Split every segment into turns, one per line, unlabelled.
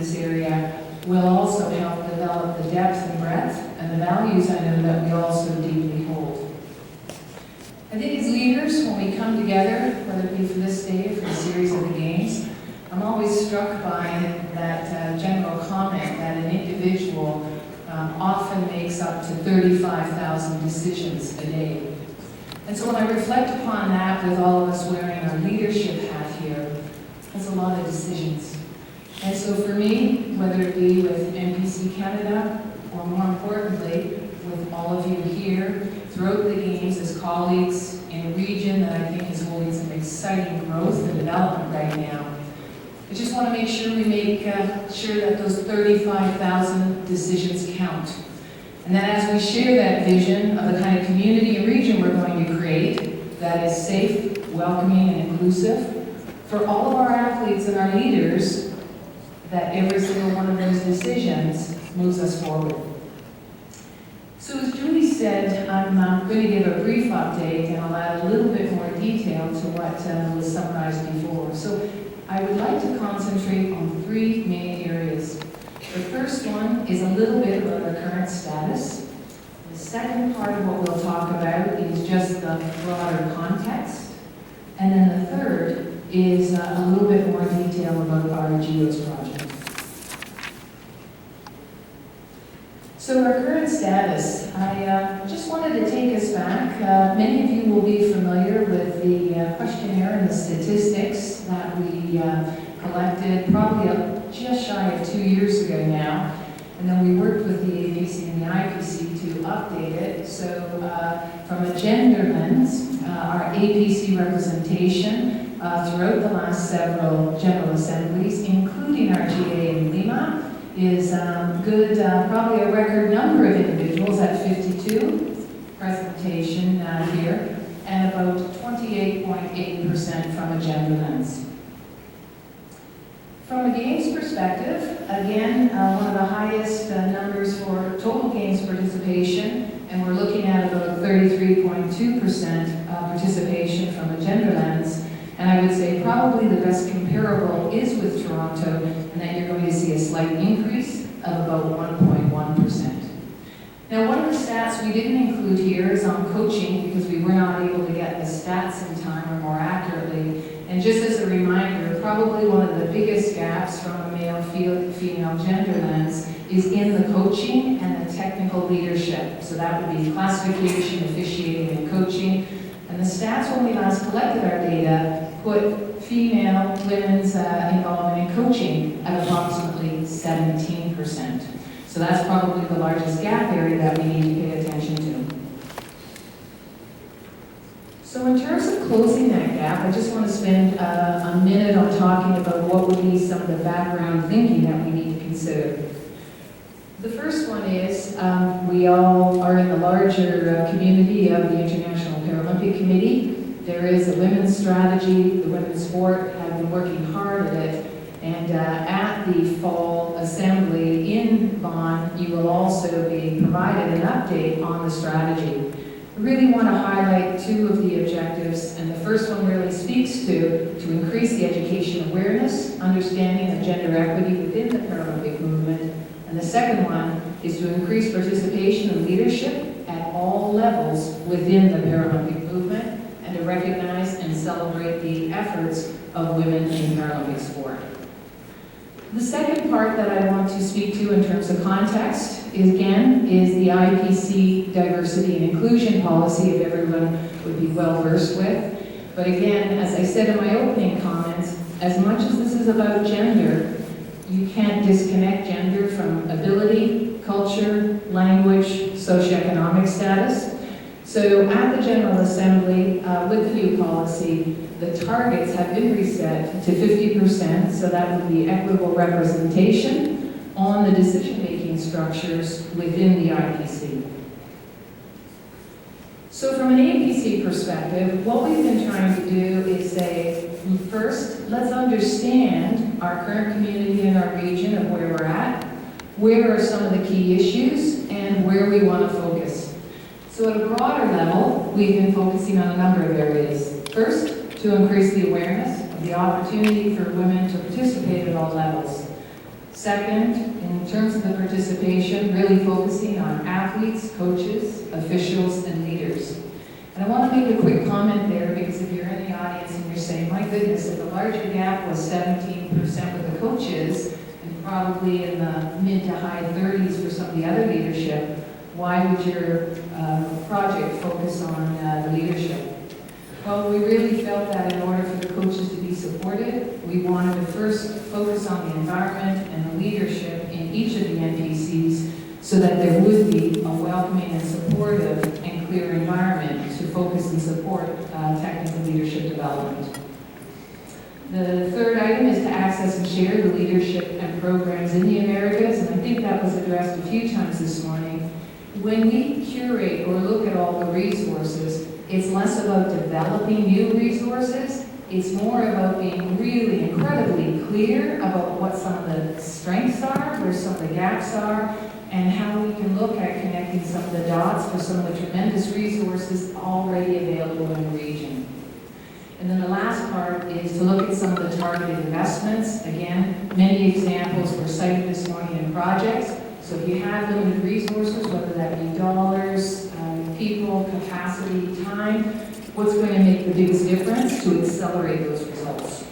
this area will also help develop the depth and breadth and the values I know that we also deeply hold. I think as leaders, when we come together, whether it be for this day or for a series of the games, I'm always struck by that general comment that an individual often makes up to 35,000 decisions a day. And so when I reflect upon that with all of us wearing our leadership hat here, it's a lot of decisions. And so for me, whether it be with NPC Canada, or more importantly, with all of you here, throughout the games as colleagues in a region that I think is holding some exciting growth and development right now, I just want to make sure we make sure that those 35,000 decisions count. And that as we share that vision of the kind of community and region we're going to create that is safe, welcoming, and inclusive, for all of our athletes and our leaders, that every single one of those decisions moves us forward. So as Julie said, I'm going to give a brief update and I'll add a little bit more detail to what was summarized before. So I would like to concentrate on three main areas. The first one is a little bit about our current status. The second part of what we'll talk about is just the broader context. And then the third is a little bit more detail about our AGITOS project. So our current status, I just wanted to take us back. Many of you will be familiar with the questionnaire and the statistics that we collected probably just shy of 2 years ago now. And then we worked with the APC and the IPC to update it. So from a gender lens, our APC representation throughout the last several General Assemblies, including our GA in Lima, is good, probably a record number of individuals at 52 presentation here, and about 28.8% from a gender lens. From a games perspective, again, one of the highest numbers for total games participation, and we're looking at about 33.2% participation from a gender lens. And I would say probably the best comparable is with Toronto, and that you're going to see a slight increase of about 1.1%. Now, one of the stats we didn't include here is on coaching, because we were not able to get the stats in time or more accurately. And just as a reminder, probably one of the biggest gaps from a male-female gender lens is in the coaching and the technical leadership. So that would be classification, officiating, and coaching. And the stats when we last collected our data put women's involvement in coaching at approximately 17%. So that's probably the largest gap area that we need to pay attention to. So in terms of closing that gap, I just want to spend a minute on talking about what would be some of the background thinking that we need to consider. The first one is we all are in the larger community of the International Paralympic Committee. There is a women's strategy. The women's sport have been working hard at it. And at the fall assembly in Bonn, you will also be provided an update on the strategy. I really want to highlight two of the objectives, and the first one really speaks to increase the education awareness, understanding of gender equity within the Paralympic movement, and the second one is to increase participation and leadership at all levels within the Paralympic movement, and to recognize and celebrate the efforts of women in Paralympic sport. The second part that I want to speak to in terms of context is the IPC diversity and inclusion policy, if everyone would be well versed with. But again, as I said in my opening comments, as much as this is about gender, you can't disconnect gender from ability, culture, language, socioeconomic status. So at the General Assembly, with the new policy, the targets have been reset to 50%, so that would be equitable representation on the decision-making structures within the IPC. So from an APC perspective, what we've been trying to do is say, first, let's understand our current community and our region of where we're at, where are some of the key issues, and where we want to focus. So at a broader level, we've been focusing on a number of areas. First, to increase the awareness of the opportunity for women to participate at all levels. Second, in terms of the participation, really focusing on athletes, coaches, officials, and leaders. And I want to make a quick comment there, because if you're in the audience and you're saying, my goodness, if the larger gap was 17% with the coaches, and probably in the mid to high 30s for some of the other leadership, why would your project focus on the leadership? Well, we really felt that in order for the coaches to be supported, we wanted to first focus on the environment and the leadership in each of the NPCs, so that there would be a welcoming and supportive and clear environment to focus and support technical leadership development. The third item is to access and share the leadership and programs in the Americas, and I think that was addressed a few times this morning. When we curate or look at all the resources, it's less about developing new resources, it's more about being really incredibly clear about what some of the strengths are, where some of the gaps are, and how we can look at connecting some of the dots for some of the tremendous resources already available in the region. And then the last part is to look at some of the targeted investments. Again, many examples were cited this morning in projects. So if you have limited resources, whether that be dollars, people, capacity, time, what's going to make the biggest difference to accelerate those results?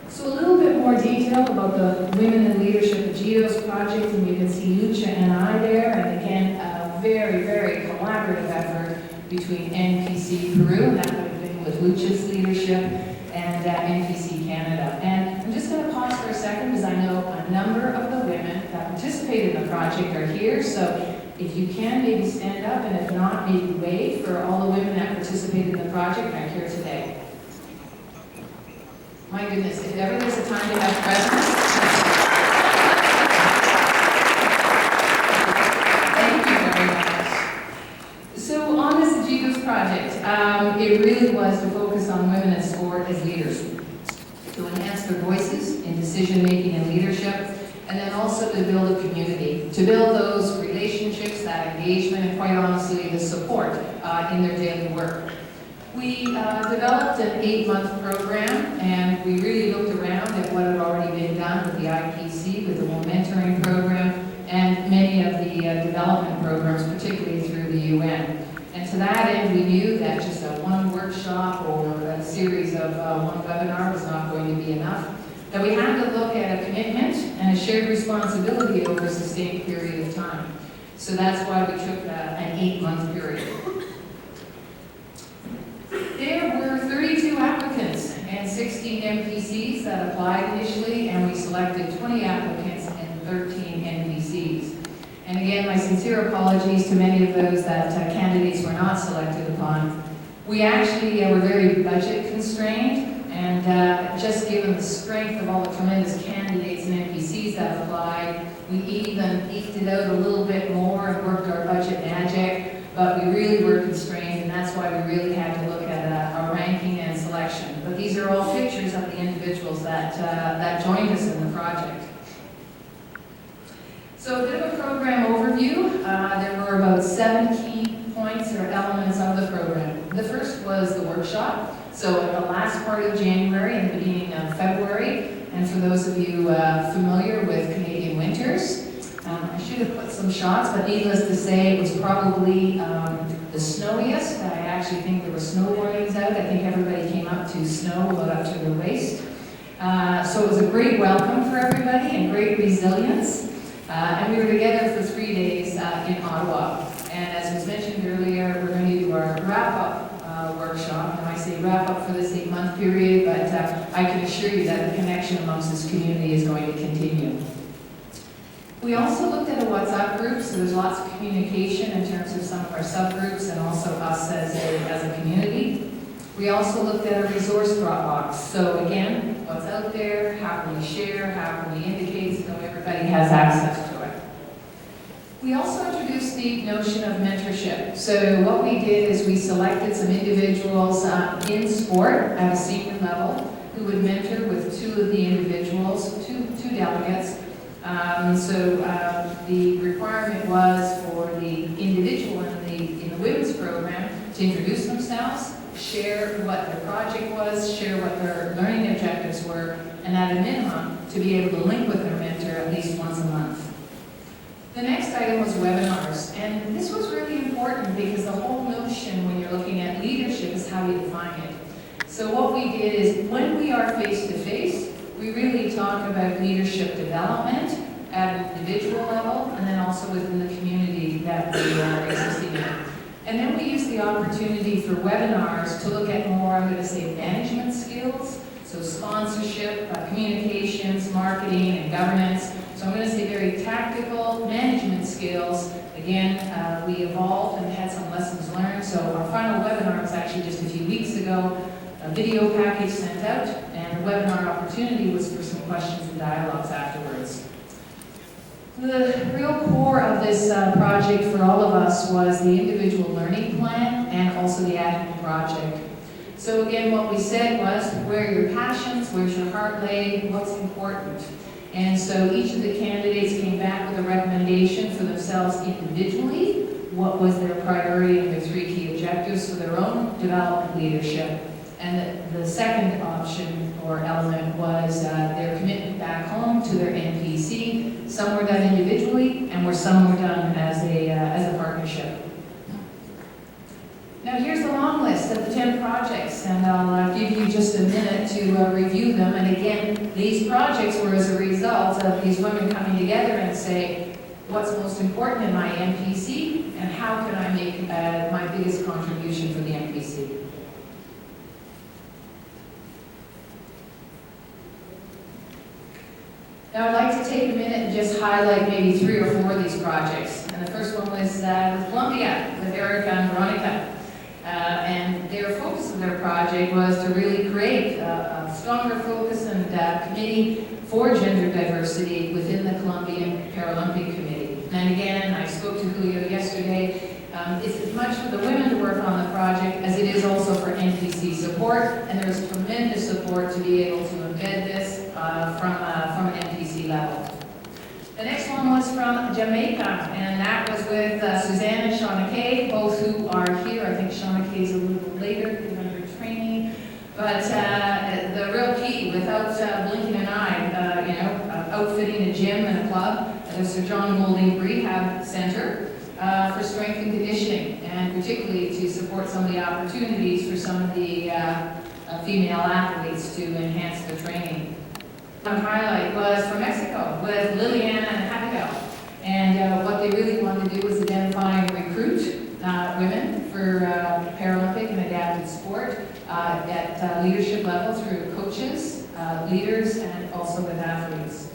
So a little bit more detail about the Women in Leadership AGITOS project, and you can see Lucia and I there, and again, a very, very collaborative effort between NPC Peru, and that would have been with Lucia's leadership, and NPC Canada. And I'm just going to pause for a second, because I know a number of the women that participated in the project are here, so if you can, maybe stand up, and if not, maybe wave for all the women that participated in the project and are here today. My goodness, if ever there's a time to have presents. Thank you very much. So on this AGITOS project, it really was to focus on women in sport as leaders, to enhance their voices in decision-making and leadership, and then also to build a community, to build those relationships, that engagement, and quite honestly, the support in their daily work. We developed an 8-month program, and we really looked around at what had already been done with the APC, with the mentoring program, and many of the development programs, particularly through the UN. And to that end, we knew that just one workshop or a series of one webinar was not going to be enough, that we had to look at a commitment and a shared responsibility over a sustained period of time. So that's why we took an 8-month period. There were 32 applicants and 16 NPCs that applied initially, and we selected 20 applicants and 13 NPCs. And again, my sincere apologies to many of those that candidates were not selected upon. We actually were very budget constrained, and just given the strength of all the tremendous candidates and NPCs that applied, we even eked it out a little bit more and worked our budget magic, but we really were constrained, and that's why we really had to look at our ranking and selection. But these are all pictures of the individuals that joined us in the project. So a bit of a program overview. There were about 7 key points or elements of the program. The first was the workshop. So at the last part of January and the beginning of February, and for those of you familiar with Canadian winters, I should have put some shots, but needless to say, it was probably the snowiest. I actually think there were snow warnings out. I think everybody came up to snow about up to their waist. So it was a great welcome for everybody and great resilience. And we were together for 3 days in Ottawa. And as was mentioned earlier, we're going to do our wrap-up workshop. And I say wrap-up for this 8-month period, but I can assure you that the connection amongst this community is going to continue. We also looked at a WhatsApp group, so there's lots of communication in terms of some of our subgroups and also us as a community. We also looked at a resource Dropbox. So again, what's out there, how can we share, how can we indicate so everybody has access to it. We also introduced the notion of mentorship. So what we did is we selected some individuals in sport at a senior level who would mentor with 2 of the individuals, two delegates. The requirement was for the individual in the women's program to introduce themselves, share what their project was, share what their learning objectives were, and at a minimum, to be able to link with their mentor at least once a month. The next item was webinars, and this was really important because the whole notion when you're looking at leadership is how you define it. So what we did is when we are face-to-face, we really talk about leadership development at an individual level and then also within the community that we are existing in. And then we use the opportunity for webinars to look at more, I'm going to say, management skills, so sponsorship, communications, marketing, and governance. So I'm going to say very tactical management skills. Again, we evolved and had some lessons learned. So our final webinar was actually just a few weeks ago. A video package sent out, and the webinar opportunity was for some questions and dialogues afterwards. The real core of this project for all of us was the individual learning plan and also the ad hoc project. So again, what we said was, where are your passions, where's your heart lay, what's important? And so each of the candidates came back with a recommendation for themselves individually, what was their priority and their 3 key objectives for their own development leadership. And the second option or element was their commitment back home to their NPC. Some were done individually, and some were done as a partnership. Now here's the long list of the 10 projects, and I'll give you just a minute to review them. And again, these projects were as a result of these women coming together and say, what's most important in my NPC, and how can I make my biggest contribution for the NPC? Now I'd like to take a minute and just highlight maybe 3 or 4 of these projects. And the first one was with Colombia, with Erica and Veronica. And their focus of their project was to really create a stronger focus and committee for gender diversity within the Colombian Paralympic Committee. And again, I spoke to Julio yesterday. It's as much for the women to work on the project as it is also for NPC support, and there's tremendous support to be able to embed this from an NPC level. The next one was from Jamaica, and that was with Suzanne and Shauna Kay, both who are here. I think Shauna Kay is a little later given her training. But the real key, without blinking an eye, outfitting a gym and a club, the Sir John Moulding Rehab Center for strength and conditioning, and particularly to support some of the opportunities for some of the female athletes to enhance their training. One highlight was from Mexico with Liliana and Abigail, and what they really wanted to do was identify and recruit women for Paralympic and adapted sport at leadership level through coaches, leaders, and also with athletes.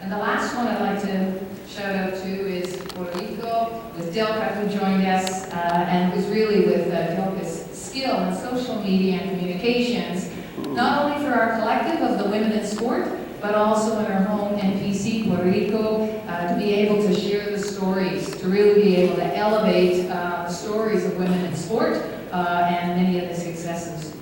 And the last one I'd like to shout out to is Puerto Rico with Dilka, who joined us, and it was really with Dilka's skill in social media and communications, not only for our collective of the women in sport, but also in our home NPC, Puerto Rico, to be able to share the stories, to really be able to elevate the stories of women in sport and many of the successes.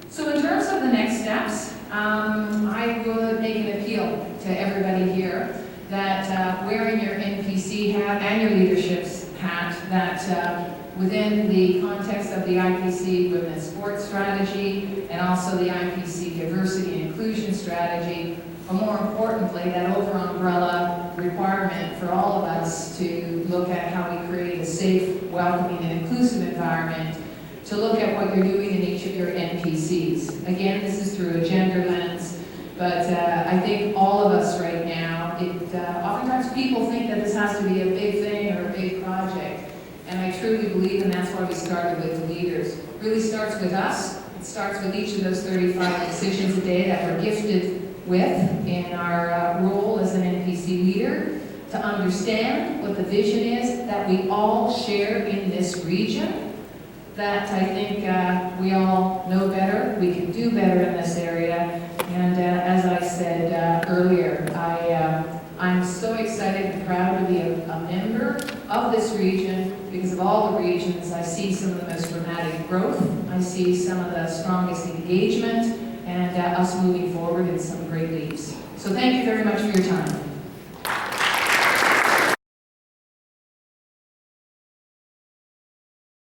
So in terms of the next steps, I would make an appeal to everybody here that wearing your NPC hat and your leadership hat, that within the context of the IPC Women's Sports Strategy and also the IPC Diversity and Inclusion Strategy, but more importantly, that over umbrella requirement for all of us to look at how we create a safe, welcoming, and inclusive environment, to look at what you're doing in each of your NPCs. Again, this is through a gender lens, but I think all of us right now, oftentimes people think that this has to be a big thing or a big project. And I truly believe, and that's why we started with the leaders. It really starts with us. It starts with each of those 35 decisions a day that we're gifted with in our role as an NPC leader, to understand what the vision is that we all share in this region, that I think we all know better, we can do better in this area. And as I said earlier, I'm so excited and proud to be a member of this region, because of all the regions, I see some of the most dramatic growth, I see some of the strongest engagement, and us moving forward in some great leaps. So thank you very much for your time.